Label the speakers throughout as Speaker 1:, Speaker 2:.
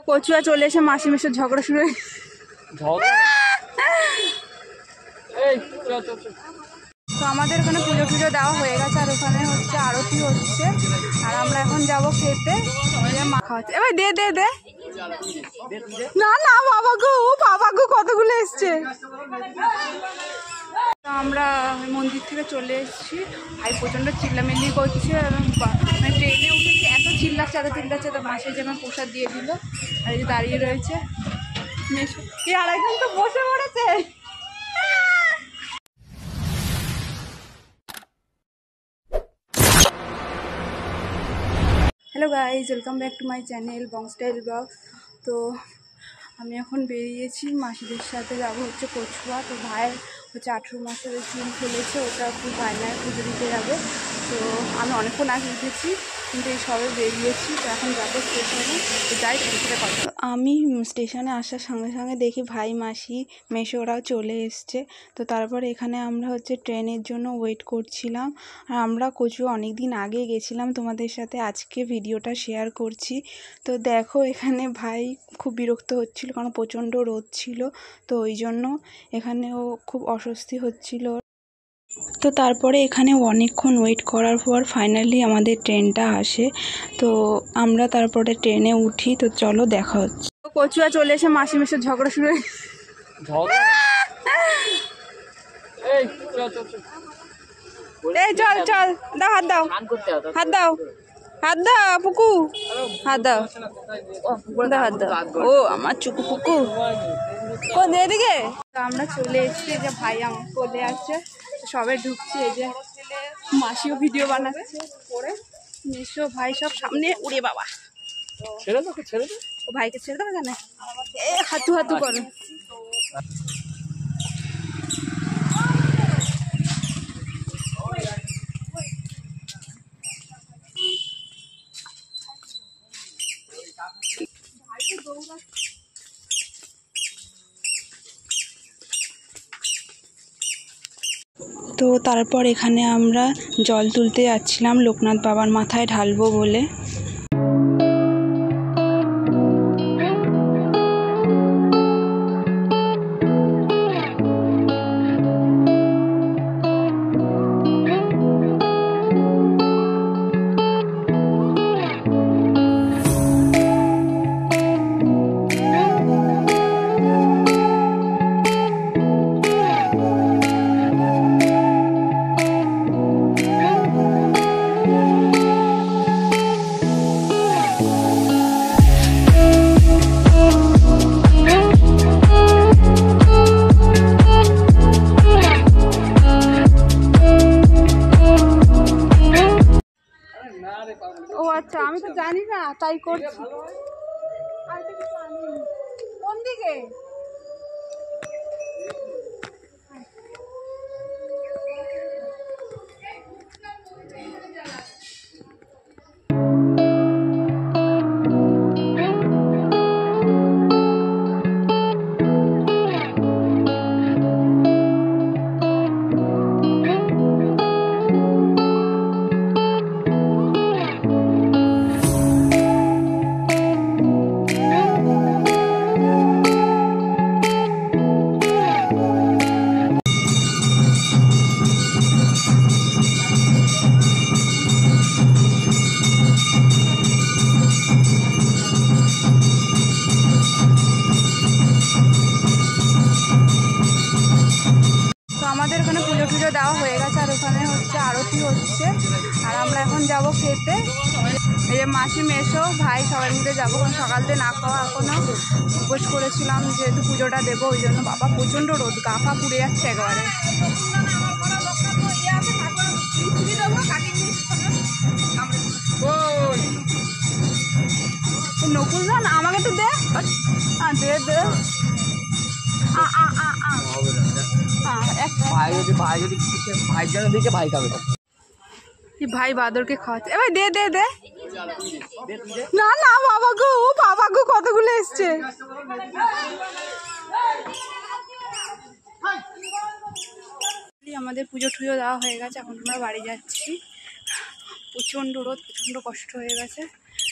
Speaker 1: কচুয়া চলে এসে মাসি মেশোর ঝগড়া শুরু হয়ে তো আমাদের ওখানে পুজো টুজো দেওয়া হয়ে গেছে আর ওখানে হচ্ছে আরতি হচ্ছে আর আমরা এখন যাব খেতে মাখা হচ্ছে এবার দে দে দে না না বাবা গো কতগুলো এসছে তো আমরা মন্দির থেকে চলে এসেছি ভাই প্রচণ্ড চিল্লামিল্লি করছে এবং ট্রেনে উঠেছি এত চিল্লাচ্ছে তো মাসে যেমন প্রসাদ দিয়ে দিল আর এই যে দাঁড়িয়ে রয়েছে আর একজন তো বসে পড়েছে hello guys welcome back to my channel bong style blogs. তো আমি এখন বেরিয়েছি মাসিদের সাথে যাবো হচ্ছে কচুয়া। তো ভাইয়ের হচ্ছে 18 মাসের চুল ফেলেছে, ওটা খুব ভাইনায় পুজো দিতে যাবে। তো আমি অনেকক্ষণ আগে উঠেছি কিন্তু এই সবে বেরিয়েছি। তো এখন যাবো স্টেশনে, তো যাই সাথে কথা। আমি স্টেশনে আসার সঙ্গে সঙ্গে দেখি ভাই মাসি মেসো ওরাও চলে এসছে। তো তারপর এখানে আমরা হচ্ছে ট্রেনের জন্য ওয়েট করছিলাম। আর আমরা কচুয়া অনেক দিন আগে গেছিলাম, তোমাদের সাথে আজকে ভিডিওটা শেয়ার করছি। তো দেখো এখানে ভাই খুব বিরক্ত হচ্ছিল কারণ প্রচণ্ড রোদ ছিল, তো ওই জন্য এখানেও খুব অস্বস্তি হচ্ছিল। তো তারপরে এখানে অনেকক্ষণ ওয়েট করার পর ফাইনালি আমাদের ট্রেনটা আসে। তো আমরা তারপরে ট্রেনে উঠি। তো চলো দেখা হচ্ছে। কচুয়া চলে এসে মাসি মেশোর ঝগড়া শুরু হয়ে এই চল চল দাও হাত দাও হাত দাও হাত দাও পুকু হাত দাও হাত দাও ও আমার চুকু পুকু কোন এদিকে। তো আমরা চলে এসেছি, যে ভাই আমার কোলে আছে, সবে ঢুকছি। এই যে মাসিও ভিডিও বানাচ্ছে পরে মেশো ভাই সব সামনে। উড়ে বাবা ছেড়ে দাও ও ভাইকে ছেড়ে দাও কেন এ হাতু হাতু করো। তো তারপর এখানে আমরা জল তুলতে যাচ্ছিলাম লোকনাথ বাবার মাথায় ঢালবো বলে। ও আচ্ছা, আমি তো জানি না তাই করছি। কোন দিকে আমাদের ওখানে পুজো টুজো দেওয়া হয়ে গেছে আর ওখানে হচ্ছে আরতি হচ্ছে আর আমরা এখন যাব খেতে। এই যে মাসি মেশো ভাই সবাই মিলে যাবো, কারণ সকাল থেকে না খাওয়া এখনো উপোস করেছিলাম, যেহেতু পুজোটা দেবো ওই জন্য। বাবা প্রচণ্ড রোদ, গা ফা পুড়ে যাচ্ছে একবারে। নকুল দান আমাকে তো দে দে দে ভাই বাদরকে খাওয়াচ্ছে এবার দে দে দে না না বাবা গো কতগুলো এসছে। আমাদের পুজো টুজো দেওয়া হয়ে গেছে, এখন আমরা বাড়ি যাচ্ছি। প্রচণ্ড রোদ, প্রচণ্ড কষ্ট হয়ে গেছে।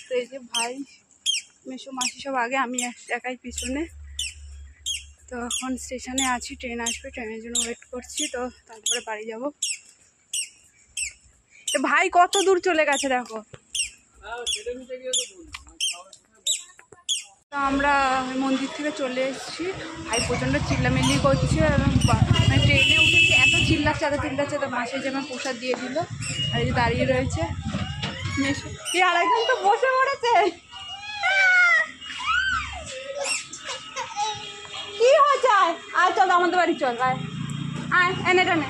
Speaker 1: তো এই যে ভাই মেসো মাসি সব আগে, আমি একাই পিছনে। তো এখন স্টেশনে আছি, ট্রেন আসবে, ট্রেনের জন্য ওয়েট করছি। তো তারপরে বাড়ি যাব। তো ভাই কত দূর চলে গেছে দেখো। তো আমরা মন্দির থেকে চলে এসেছি। ভাই প্রচণ্ড চিল্লামিল্লি করছে এবং মানে ট্রেনে উঠেছি, এত চিল্লাচ্ছে তো মাসি যে আমার প্রসাদ দিয়ে দিল। আর এই যে দাঁড়িয়ে রয়েছে কি, আরেকজন তো বসে পড়েছে। কি হয়েছে? আয় চল আমাদের বাড়ি চল, আয় আয়, এনে এটা নে,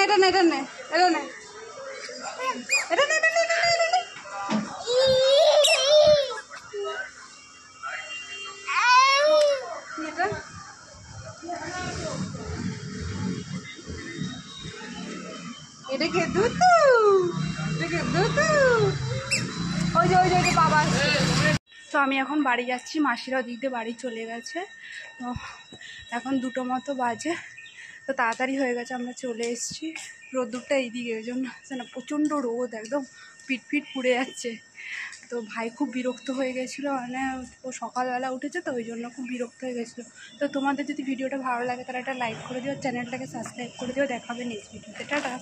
Speaker 1: এটা নে, এটা নে, এটা নে, এটা নে, এটা নে, এটা নে। এটাকে দুতু, এটাকে দুতু, ওই যে বাবা। তো আমি এখন বাড়ি যাচ্ছি, মাসিরা ওদিক দিয়ে বাড়ি চলে গেছে। তো এখন 2টো মতো বাজে। তো তাড়াতাড়ি হয়ে গেছে, আমরা চলে এসেছি। রোদ্দুরটা এইদিকে, ওই জন্য না প্রচণ্ড রোদ, একদম পিট পুড়ে যাচ্ছে। তো ভাই খুব বিরক্ত হয়ে গেছিলো, মানে ও সকালবেলা উঠেছে তো ওই জন্য খুব বিরক্ত হয়ে গেছিলো। তো তোমাদের যদি ভিডিওটা ভালো লাগে তাহলে একটা লাইক করে দিও, চ্যানেলটাকে সাবস্ক্রাইব করে দিও। দেখাবে নেক্সট ভিডিওতে, টাটা।